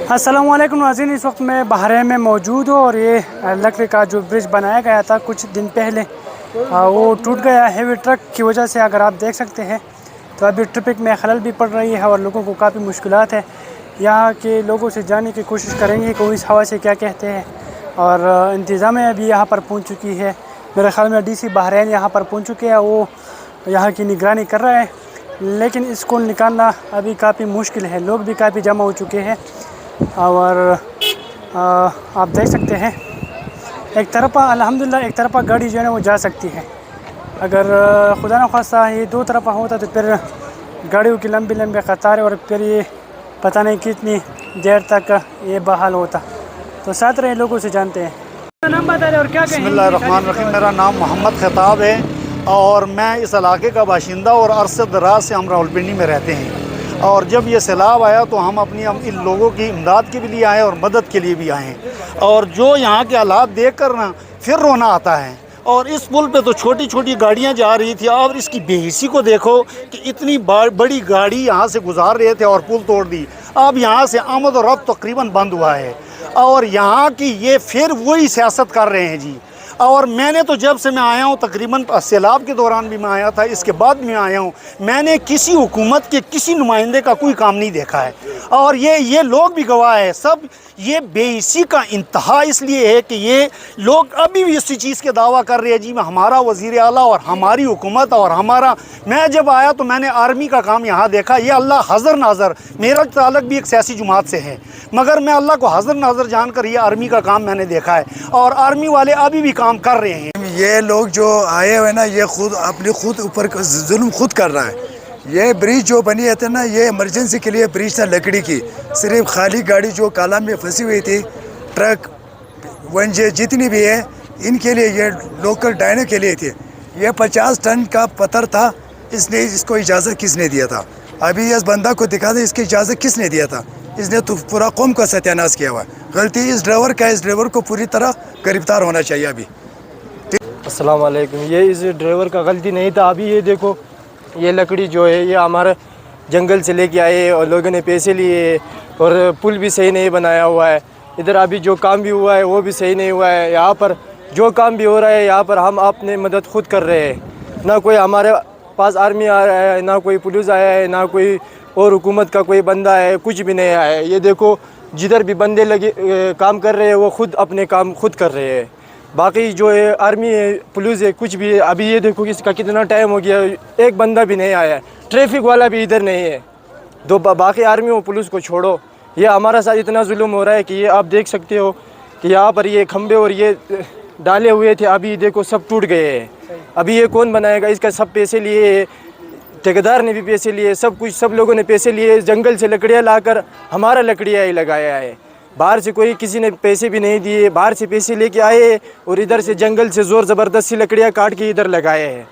अस्सलाम वालेकुम नाज़रीन, इस वक्त मैं बहरीन में मौजूद हूँ और ये लकड़ी का जो ब्रिज बनाया गया था कुछ दिन पहले वो टूट गया हेवी ट्रक की वजह से। अगर आप देख सकते हैं तो अभी ट्रैफिक में खलल भी पड़ रही है और लोगों को काफ़ी मुश्किलात है। यहाँ के लोगों से जानने की कोशिश करेंगे कि वो इस हवा से क्या कहते हैं। और इंतज़ामिया भी यहाँ पर पहुँच चुकी है। मेरे ख्याल में DC बहरीन यहाँ पर पहुँच चुके हैं, वो यहाँ की निगरानी कर रहे हैं, लेकिन इसको निकालना अभी काफ़ी मुश्किल है। लोग भी काफ़ी जमा हो चुके हैं और आप देख सकते हैं एक तरफा अल्हम्दुलिल्लाह एक तरफा गाड़ी जो है ना वो जा सकती है। अगर खुदा न खास्ता ये दो तरफा होता तो फिर गाड़ियों की लंबी लंबी कतारें और फिर ये पता नहीं कितनी देर तक ये बहाल होता। तो साथ रहे लोगों से जानते हैं। नाम बता रहे और क्या कहें? बिस्मिल्लाहिर्रहमानिर्रहीम। मेरा नाम मोहम्मद खिताब है और मैं इस इलाके का बाशिंदा और अरसे दराज से हम रावलपिंडी में रहते हैं। और जब ये सैलाब आया तो हम इन लोगों की इमदाद के लिए आए और मदद के लिए भी आए। और जो यहाँ के हालात देख कर ना फिर रोना आता है। और इस पुल पे तो छोटी छोटी गाड़ियाँ जा रही थी और इसकी बेहिसी को देखो कि इतनी बड़ी गाड़ी यहाँ से गुजार रहे थे और पुल तोड़ दी। अब यहाँ से आमद और रफ्त तकरीबन बंद हुआ है और यहाँ की ये फिर वही सियासत कर रहे हैं जी। और मैंने तो जब से मैं आया हूँ तकरीबन सैलाब के दौरान भी मैं आया था, इसके बाद मैं आया हूँ, मैंने किसी हुकूमत के किसी नुमाइंदे का कोई काम नहीं देखा है। और ये लोग भी गवाह है सब। ये बेइसी का इंतहा इसलिए है कि ये लोग अभी भी इसी चीज़ के दावा कर रहे हैं जी हमारा वज़ीर आला और हमारी हुकूमत और हमारा। मैं जब आया तो मैंने आर्मी का काम यहाँ देखा। ये अल्लाह हज़र नाज़र, मेरा ताल्लुक भी एक सियासी जमात से है, मगर मैं अल्लाह को हज़र नाज़र जानकर ये आर्मी का काम मैंने देखा है और आर्मी वाले अभी भी काम कर रहे हैं। ये लोग जो आए हुए ना ये खुद ऊपर जुल्म खुद कर रहा है। ये ब्रिज जो बनी है ना ये इमरजेंसी के लिए ब्रिज था लकड़ी की। सिर्फ खाली गाड़ी जो काला में फंसी हुई थी, ट्रक वंजे जितनी भी है इनके लिए, ये लोकल डायने के लिए थे। ये 50 टन का पत्थर था। इसको इजाज़त किसने दिया था? अभी इस बंदा को दिखा दे इसकी इजाज़त किसने दिया था? इसने तो पूरा कौम का सत्यानाश किया हुआ है। गलती इस ड्राइवर का, इस ड्राइवर को पूरी तरह गिरफ्तार होना चाहिए अभी। अस्सलाम वालेकुम। ये इस ड्राइवर का गलती नहीं था। अभी ये देखो ये लकड़ी जो है ये हमारे जंगल से लेके आए और लोगों ने पैसे लिए और पुल भी सही नहीं बनाया हुआ है। इधर अभी जो काम भी हुआ है वो भी सही नहीं हुआ है। यहाँ पर जो काम भी हो रहा है यहाँ पर हम अपने मदद खुद कर रहे हैं। ना कोई हमारे पास आर्मी आ रहा है, ना कोई पुलिस आया है, ना कोई और हुकूमत का कोई बंदा है, कुछ भी नहीं आया है। ये देखो जिधर भी बंदे लगे काम कर रहे हैं वो खुद अपने काम खुद कर रहे हैं। बाकी जो है आर्मी है, पुलिस है, कुछ भी है। अभी ये देखो इसका कितना टाइम हो गया, एक बंदा भी नहीं आया है, ट्रैफिक वाला भी इधर नहीं है। बाकी आर्मी और पुलिस को छोड़ो, ये हमारा साथ इतना जुल्म हो रहा है कि ये आप देख सकते हो कि यहाँ पर ये खंबे और ये डाले हुए थे, अभी देखो सब टूट गए हैं। अभी ये कौन बनाएगा? इसका सब पैसे लिए, ठेकेदार ने भी पैसे लिए, सब कुछ सब लोगों ने पैसे लिए। जंगल से लकड़ियाँ लाकर हमारा लकड़ियाँ ही लगाया है। बाहर से कोई किसी ने पैसे भी नहीं दिए, बाहर से पैसे लेके आए और इधर से जंगल से ज़ोर ज़बरदस्ती लकड़ियाँ काट के इधर लगाए हैं।